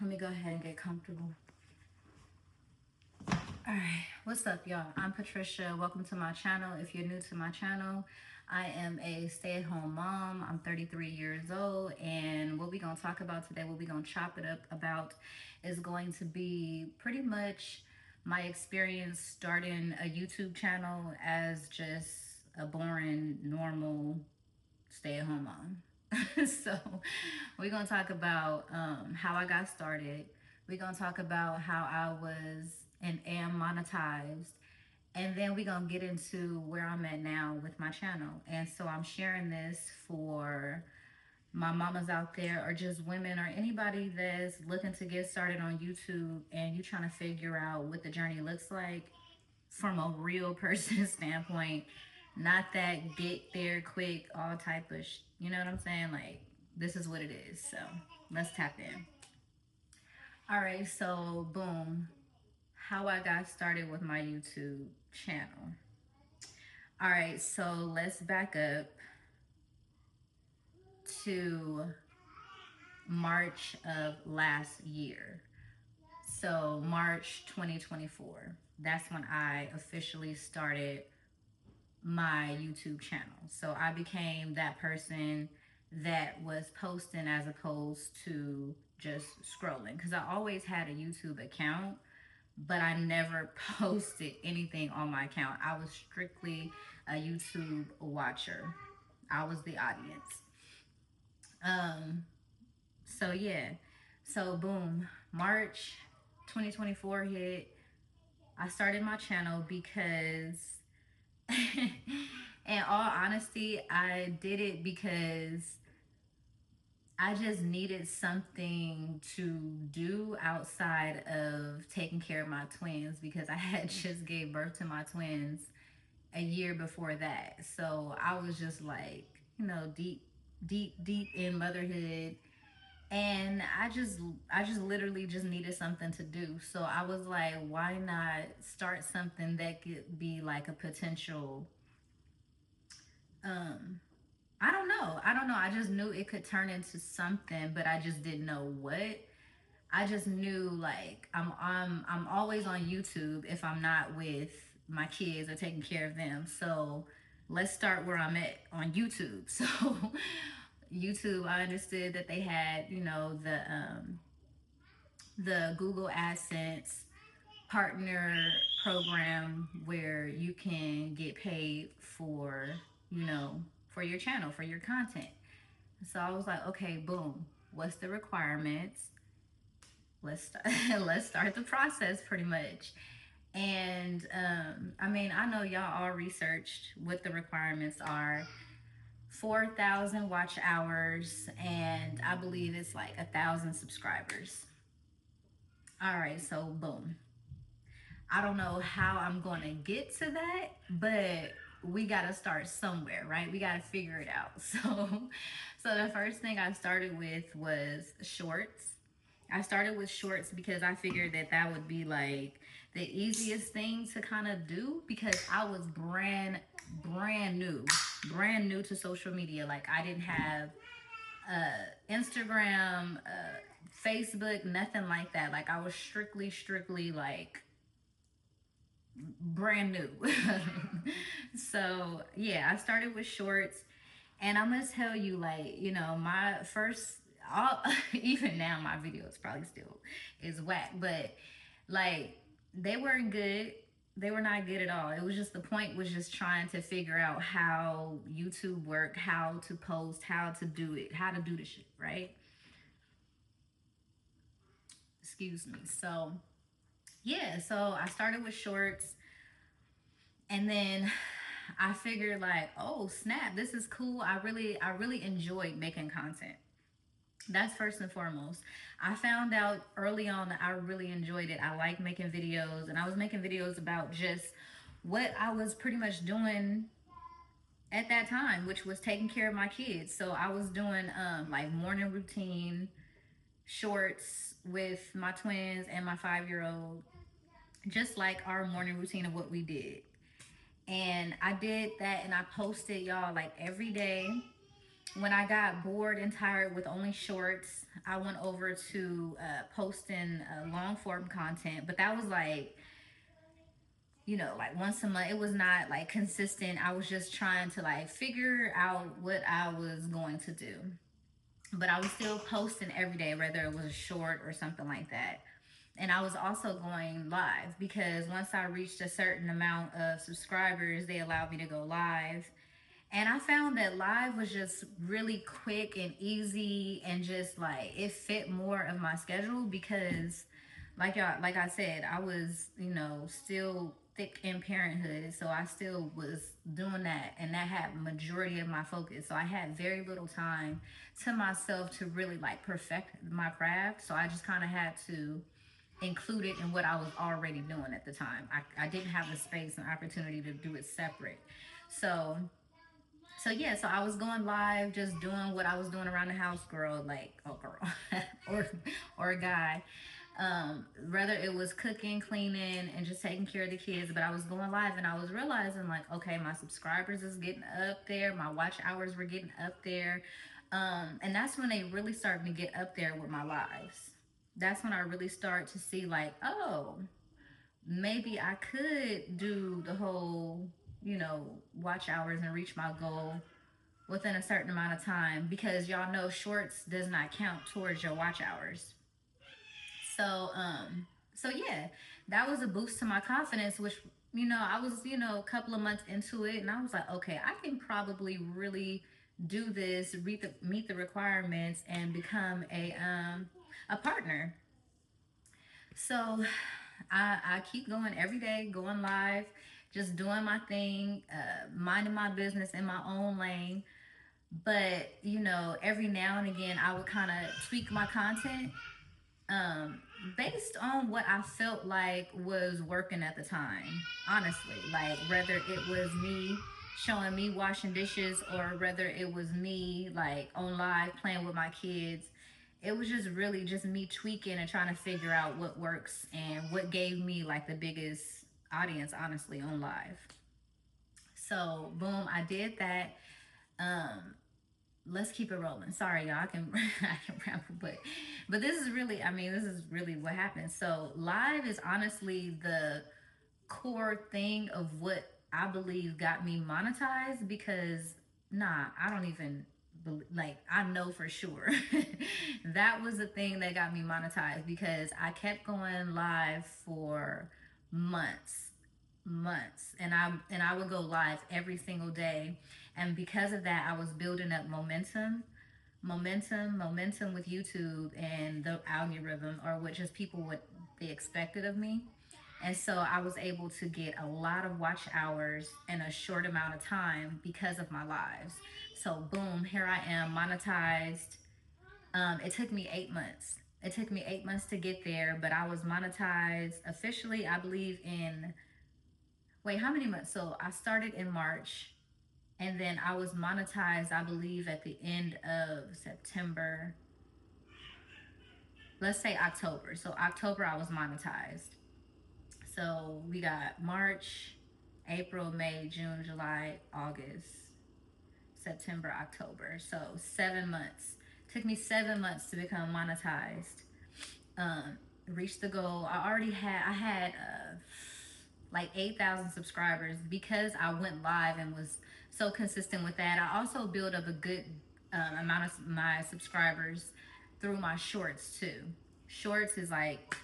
Let me go ahead and get comfortable. All right, what's up, y'all? I'm Patricia. Welcome to my channel. If you're new to my channel, I am a stay-at-home mom. I'm 33 years old, and what we're gonna talk about today, what we're gonna chop it up about, is going to be pretty much my experience starting a YouTube channel as just a boring, normal stay-at-home mom. So we're gonna talk about how I got started. We're gonna talk about how I was and am monetized, and then we're gonna get into where I'm at now with my channel. And so I'm sharing this for my mamas out there, or just women, or anybody that's looking to get started on YouTube and you trying to figure out what the journey looks like from a real person standpoint, not that get there quick, all type of you know what I'm saying? Like, this is what it is. So let's tap in. All right, so boom, how I got started with my YouTube channel. All right, so let's back up to March of last year. So March 2024. That's when I officially started my YouTube channel. So I became that person that was posting as opposed to just scrolling, because I always had a YouTube account, but I never posted anything on my account. I was strictly a YouTube watcher. I was the audience. Um, so yeah. So boom, March 2024 hit. I started my channel because in all honesty, I did it because I just needed something to do outside of taking care of my twins, because I had just gave birth to my twins a year before that. So I was just like, deep in motherhood, and I just literally just needed something to do. So I was like, why not start something that could be like a potential um I don't know. I don't know. I just knew it could turn into something, but I just didn't know what. I just knew, like, I'm always on YouTube if I'm not with my kids or taking care of them. So let's start where I'm at on YouTube. So YouTube, I understood that they had, the Google AdSense partner program where you can get paid for, you know, for your channel, for your content. So I was like, okay, boom. What's the requirements? Let's start, let's start the process, pretty much. And I mean, I know y'all all researched what the requirements are. 4,000 watch hours, and I believe it's like 1,000 subscribers. All right, so boom. I don't know how I'm going to get to that, but we got to start somewhere, right? We got to figure it out. So the first thing I started with was shorts. I started with shorts because I figured that that would be like the easiest thing to kind of do, because I was brand new to social media. Like, I didn't have Instagram, Facebook, nothing like that. Like, I was strictly like brand new. So yeah, I started with shorts, and I'm gonna tell you, like, my first, all, even now my videos probably still is whack, but like, they weren't good. They were not good at all. It was just, the point was just trying to figure out how YouTube worked, how to post, how to do it, how to do the shit, right? Excuse me. So yeah, so I started with shorts, and then I figured, like, oh snap, this is cool. I really enjoyed making content. That's first and foremost. I found out early on that I really enjoyed it. I like making videos, and I was making videos about just what I was pretty much doing at that time, which was taking care of my kids. So I was doing like morning routine shorts with my twins and my 5-year old, just like our morning routine of what we did. And I did that, and I posted, y'all, like every day. When I got bored and tired with only shorts, I went over to posting long form content, but that was like, like once a month. It was not like consistent. I was just trying to like figure out what I was going to do. But I was still posting every day, whether it was a short or something like that. And I was also going live because once I reached a certain amount of subscribers, they allowed me to go live. And I found that live was just really quick and easy and just like it fit more of my schedule because like I said, I was, still thick in parenthood, so I still was doing that and that had majority of my focus. So I had very little time to myself to really like perfect my craft. So I just kind of had to include it in what I was already doing at the time. I didn't have the space and opportunity to do it separate. So yeah, so I was going live, just doing what I was doing around the house, girl, like oh girl, or or a guy. Rather it was cooking, cleaning, and just taking care of the kids. But I was going live, and I was realizing like, okay, my subscribers is getting up there, my watch hours were getting up there, and that's when they really started to get up there with my lives. That's when I really start to see like, oh, maybe I could do the whole, watch hours and reach my goal within a certain amount of time because y'all know shorts does not count towards your watch hours. So yeah, that was a boost to my confidence, which I was a couple of months into it, and I was like, okay, I can probably really do this, meet the requirements, and become a partner. So I keep going every day, going live, just doing my thing, minding my business in my own lane. But every now and again, I would kind of tweak my content um, based on what I felt like was working at the time. Honestly, like whether it was me showing me washing dishes or whether it was me like on live playing with my kids, it was just really just me tweaking and trying to figure out what works and what gave me like the biggest audience, honestly, on live. So boom, I did that. um let's keep it rolling. Sorry, y'all. I can I can ramble, but this is really, I mean, this is really what happens. So live is honestly the core thing of what I believe got me monetized because I don't even like I know for sure that was the thing that got me monetized because I kept going live for months and I would go live every single day, and because of that I was building up momentum with YouTube and the algorithm, or what just people what they expected of me. And so I was able to get a lot of watch hours in a short amount of time because of my lives. So boom, here I am monetized. It took me 8 months. It took me 8 months to get there, but I was monetized officially, I believe, in wait, how many months? So I started in March, and then I was monetized, I believe, at the end of September. Let's say October. So October, I was monetized. So we got March, April, May, June, July, August, September, October. So 7 months. Took me 7 months to become monetized. Um, Reached the goal. I had like 8,000 subscribers because I went live and was so consistent with that. I also built up a good amount of my subscribers through my shorts too. Shorts is like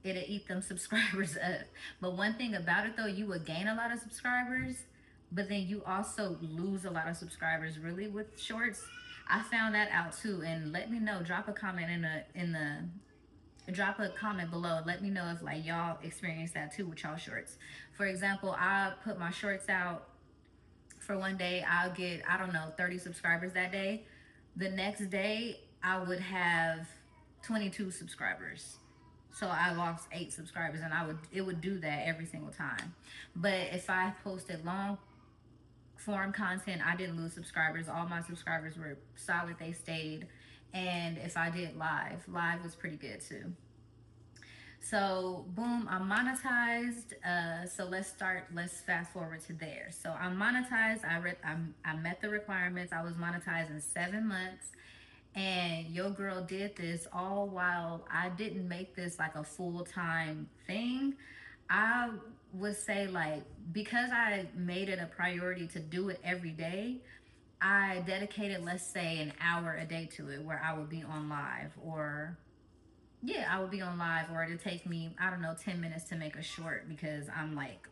it'll eat them subscribers up. But one thing about it though, you would gain a lot of subscribers, but then you also lose a lot of subscribers really with shorts. I found that out too, and let me know. Drop a comment drop a comment below. Let me know if like y'all experience that too with y'all shorts. For example, I put my shorts out for one day. I'll get, I don't know, 30 subscribers that day. The next day I would have 22 subscribers. So I lost 8 subscribers, and it would do that every single time. But if I posted long form content, I didn't lose subscribers. All my subscribers were solid, they stayed. And if I did live was pretty good too. So boom, I'm monetized. So let's fast forward to there. So I'm monetized. I met the requirements. I was monetized in 7 months. And your girl did this all while I didn't make this like a full-time thing. I would say, like, because I made it a priority to do it every day, I dedicated, let's say, an hour a day to it, where I would be on live, or yeah, I would be on live, or it'd take me, I don't know, 10 minutes to make a short, because I'm like,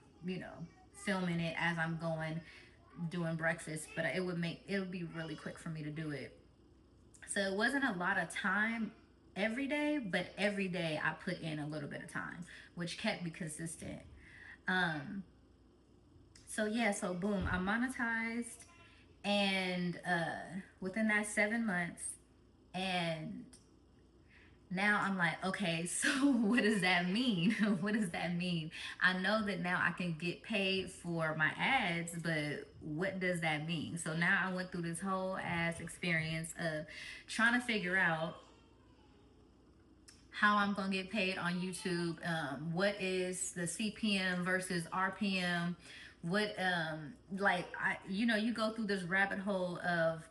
filming it as I'm going, doing breakfast, but it would be really quick for me to do it. So it wasn't a lot of time every day, but every day I put in a little bit of time, which kept me consistent. Um, so yeah, so boom, I monetized, and within that 7 months, and now I'm like, okay, so what does that mean? What does that mean? I know that now I can get paid for my ads, but what does that mean? So now I went through this whole ass experience of trying to figure out how I'm gonna get paid on YouTube. What is the CPM versus RPM? What like I you go through this rabbit hole of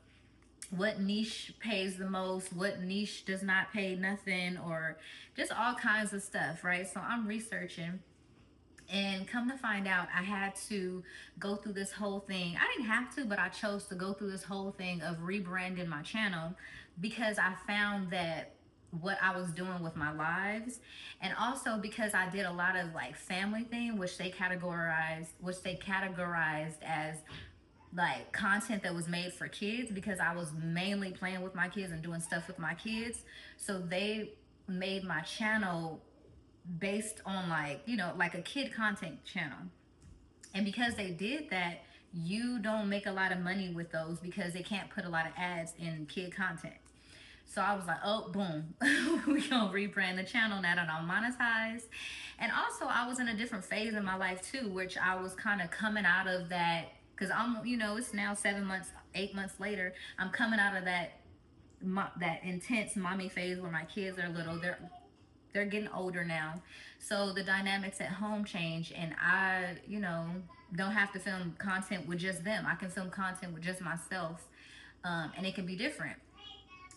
what niche pays the most, what niche does not pay nothing, or just all kinds of stuff, right? So I'm researching, and come to find out, I had to go through this whole thing. I didn't have to, but I chose to go through this whole thing of rebranding my channel, because I found that what I was doing with my lives, and also because I did a lot of like family thing, which they categorized as like content that was made for kids, because I was mainly playing with my kids and doing stuff with my kids. So they made my channel based on, like, like a kid content channel. And because they did that, you don't make a lot of money with those, because they can't put a lot of ads in kid content. So I was like, oh, boom, we gonna rebrand the channel now that I'm monetized. And also, I was in a different phase in my life too, which I was kind of coming out of that, because it's now 7 months, 8 months later. I'm coming out of that intense mommy phase where my kids are little. They're getting older now, so the dynamics at home change, and I, don't have to film content with just them. I can film content with just myself, and it can be different.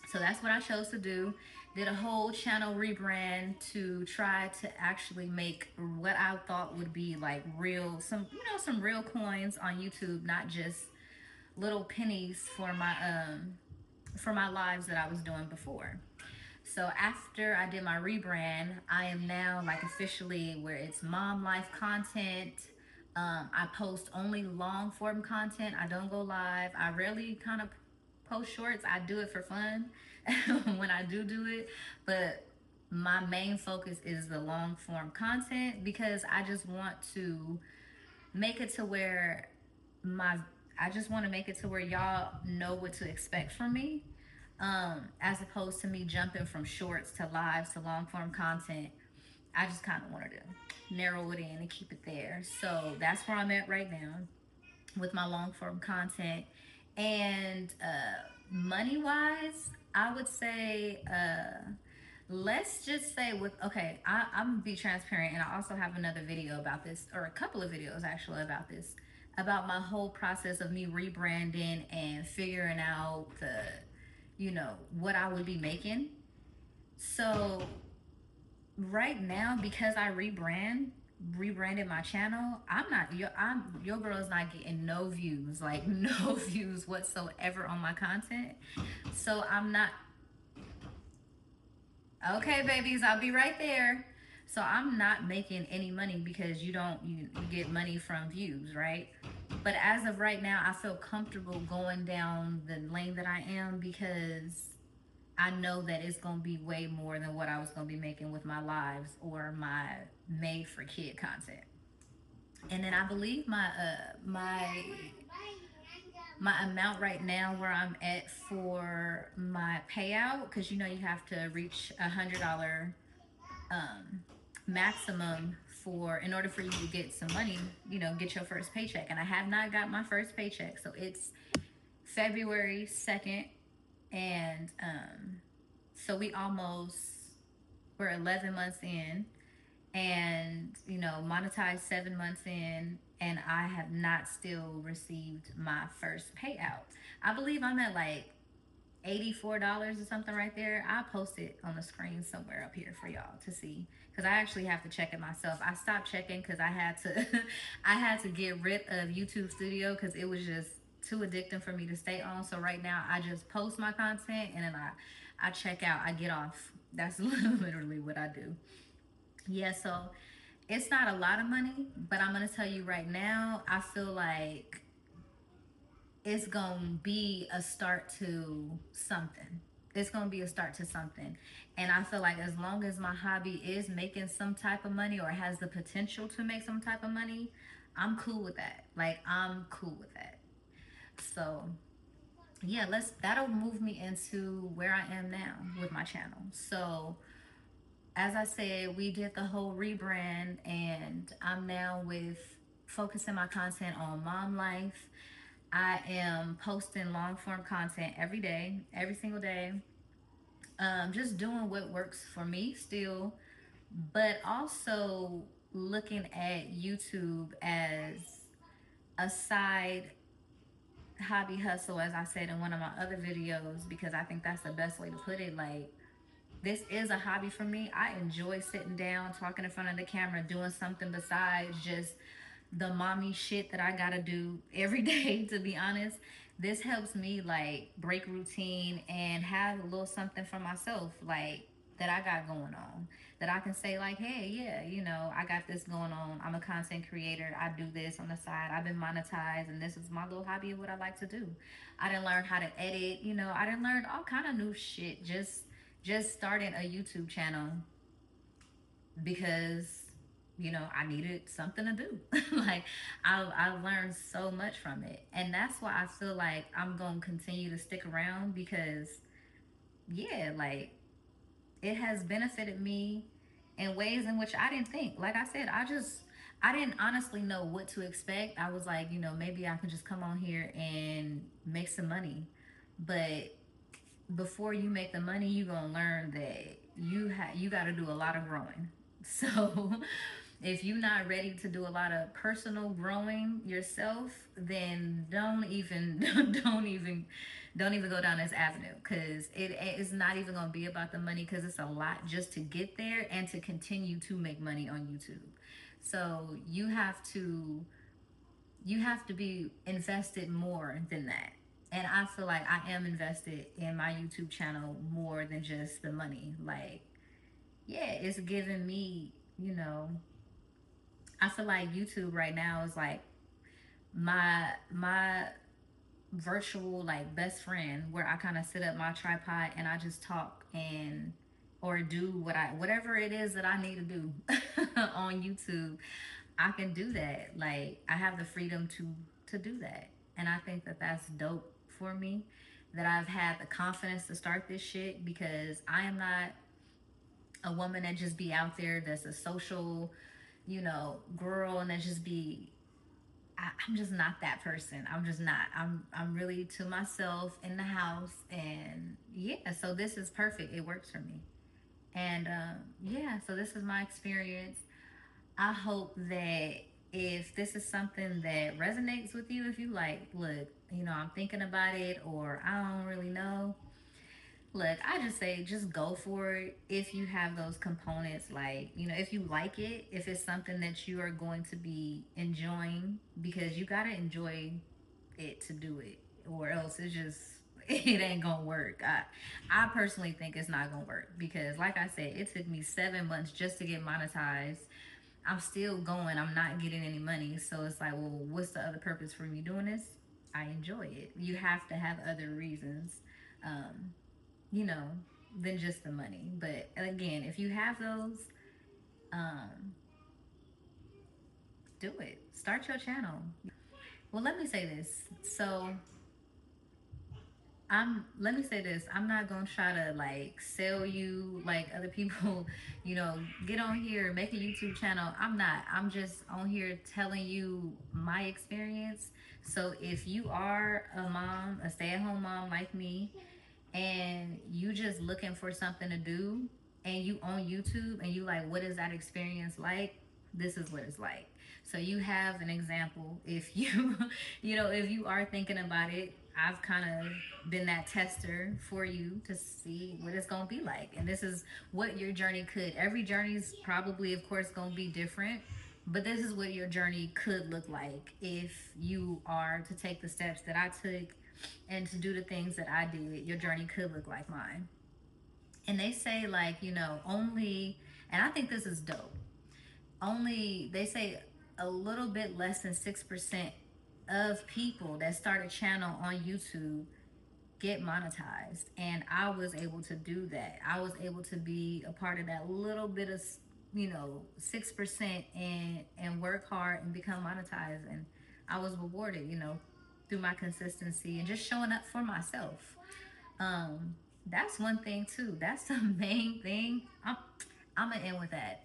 So that's what I chose to do. Did a whole channel rebrand to try to actually make what I thought would be like real, some real coins on YouTube, not just little pennies for my lives that I was doing before. So after I did my rebrand, I am now like officially where it's mom life content. I post only long form content. I don't go live. I rarely kind of post shorts. I do it for fun when I do it, but my main focus is the long form content, because I just want to make it to where my I just want to make it to where y'all know what to expect from me, as opposed to me jumping from shorts to lives to long form content. I just kind of wanted to narrow it in and keep it there. So that's where I'm at right now with my long form content. And money wise, I would say, let's just say, I'm gonna be transparent, and I also have another video about this, or a couple of videos actually about this, about my whole process of me rebranding and figuring out what I would be making. So right now, because I rebranded my channel, your girl is not getting no views, like no views whatsoever on my content. So I'm not. Okay, babies, I'll be right there. So I'm not making any money, because you get money from views, right? But as of right now, I feel comfortable going down the lane that I am, because I know that it's gonna be way more than what I was gonna be making with my lives or my made for kid content. And then I believe my amount right now, where I'm at for my payout, because you have to reach $100 maximum for in order for you to get some money, get your first paycheck. And I have not got my first paycheck, so it's February 2nd, and so we're 11 months in, and monetized 7 months in, and I have not still received my first payout. I believe I'm at like $84 or something right there. I'll post it on the screen somewhere up here for y'all to see, because I actually have to check it myself. I stopped checking because I had to I had to get rid of YouTube Studio because it was just too addicting for me to stay on. So right now I just post my content and then I check out, I get off. That's literally what I do. Yeah, so it's not a lot of money, but I'm gonna tell you right now, I feel like it's gonna be a start to something. It's gonna be a start to something. And I feel like as long as my hobby is making some type of money or has the potential to make some type of money, I'm cool with that. Like, I'm cool with that. So yeah, that'll move me into where I am now with my channel. So as I said, we did the whole rebrand, and I'm now with focusing my content on mom life. I am posting long form content every day, every single day. Just doing what works for me still, but also looking at YouTube as a side hobby hustle, as I said in one of my other videos, because I think that's the best way to put it. Like, this is a hobby for me. I enjoy sitting down, talking in front of the camera, doing something besides just the mommy shit that I gotta do every day, to be honest. This helps me like break routine and have a little something for myself, like that I got going on. That I can say, like, hey, yeah, I got this going on. I'm a content creator. I do this on the side. I've been monetized, and this is my little hobby of what I like to do. I didn't learn how to edit, I didn't learn all kind of new shit. Just starting a YouTube channel because I needed something to do. Like, I learned so much from it, and that's why I feel like I'm gonna continue to stick around because yeah, like, it has benefited me in ways in which I didn't think. Like I said, I didn't honestly know what to expect. I was like, maybe I can just come on here and make some money, but before you make the money, you gonna learn that you got to do a lot of growing. So if you're not ready to do a lot of personal growing yourself, then don't even don't even go down this avenue, because it is not even gonna be about the money, because it's a lot just to get there and to continue to make money on YouTube. So you have to be invested more than that. And I feel like I am invested in my YouTube channel more than just the money. Like, yeah, it's giving me, I feel like YouTube right now is like my virtual like best friend, where I kind of sit up my tripod and I just talk and or do whatever it is that I need to do on YouTube. I can do that. Like, I have the freedom to do that, and I think that that's dope for me. That I've had the confidence to start this shit, because I am not a woman that just be out there that's a social, girl, and that just be. I'm just not that person. I'm just not. I'm really to myself in the house, and yeah. So this is perfect. It works for me, and yeah. So this is my experience. I hope that if this is something that resonates with you, if you like, look, I'm thinking about it, or I don't really know. Look, I just say just go for it if you have those components. Like, if you like it, if it's something that you are going to be enjoying, because you got to enjoy it to do it, or else it's just, it ain't gonna work. I personally think it's not gonna work, because, like I said, it took me 7 months just to get monetized. I'm still going. I'm not getting any money. So it's like, well, what's the other purpose for me doing this? I enjoy it. You have to have other reasons, um, you know, than just the money. But again, if you have those, um, do it. Start your channel. Well, let me say this. So let me say this. I'm not gonna try to like sell you like other people, get on here, make a YouTube channel. I'm not. I'm just on here telling you my experience. So if you are a mom, a stay-at-home mom like me, and you just looking for something to do, and you on YouTube and you like, what is that experience like? This is what it's like. So you have an example. If you, if you are thinking about it, I've kind of been that tester for you to see what it's gonna be like. And this is what your journey could. Every journey is probably, of course, gonna be different. But this is what your journey could look like if you are to take the steps that I took and to do the things that I did. Your journey could look like mine. And they say, like, only, and I think this is dope, only, they say, a little bit less than 6% of people that start a channel on YouTube get monetized. And I was able to do that. I was able to be a part of that little bit of 6%, and work hard and become monetized. And I was rewarded, through my consistency and just showing up for myself. That's one thing too. That's the main thing. I'm gonna end with that.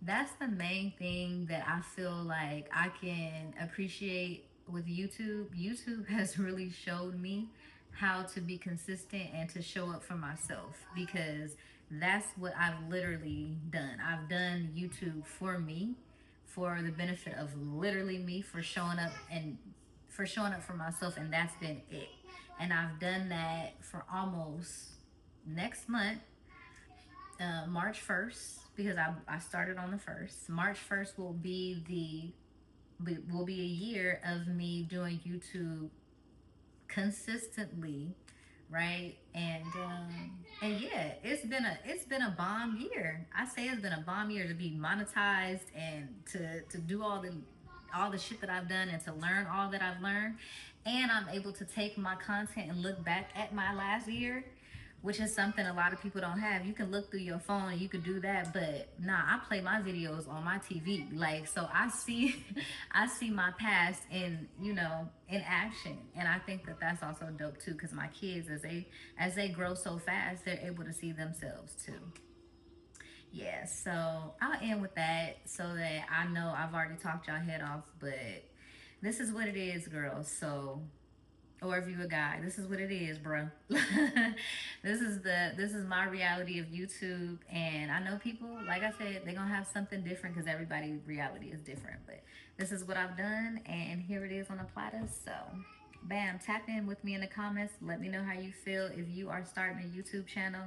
That's the main thing that I feel like I can appreciate with YouTube. YouTube has really showed me how to be consistent and to show up for myself, because that's what I've literally done. I've done YouTube for me, for the benefit of literally me, for showing up and for showing up for myself, and that's been it. And I've done that for almost next month, March 1st, because I started on the 1st. March 1st will be a year of me doing YouTube consistently, right? And yeah, it's been a bomb year. I say it's been a bomb year to be monetized and to do all the shit that I've done and to learn all that I've learned. And I'm able to take my content and look back at my last year, which is something a lot of people don't have. You can look through your phone and you could do that, but nah, I play my videos on my TV. Like, so I see, I see my past in action, and I think that that's also dope too. Because my kids, as they grow so fast, they're able to see themselves too. Yeah, so I'll end with that so that I know I've already talked y'all head off, but this is what it is, girls. So, or if you a guy, this is what it is, bro. This is my reality of YouTube. And I know people, like I said, they're gonna have something different because everybody's reality is different. But this is what I've done, and here it is on a platter. So, bam, tap in with me in the comments. Let me know how you feel if you are starting a YouTube channel,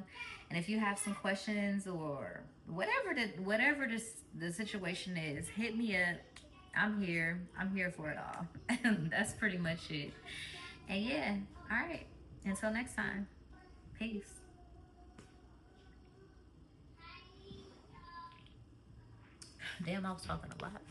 and if you have some questions or whatever the situation is, hit me up. I'm here. I'm here for it all. That's pretty much it. And yeah, all right. Until next time, peace. Damn, I was talking a lot.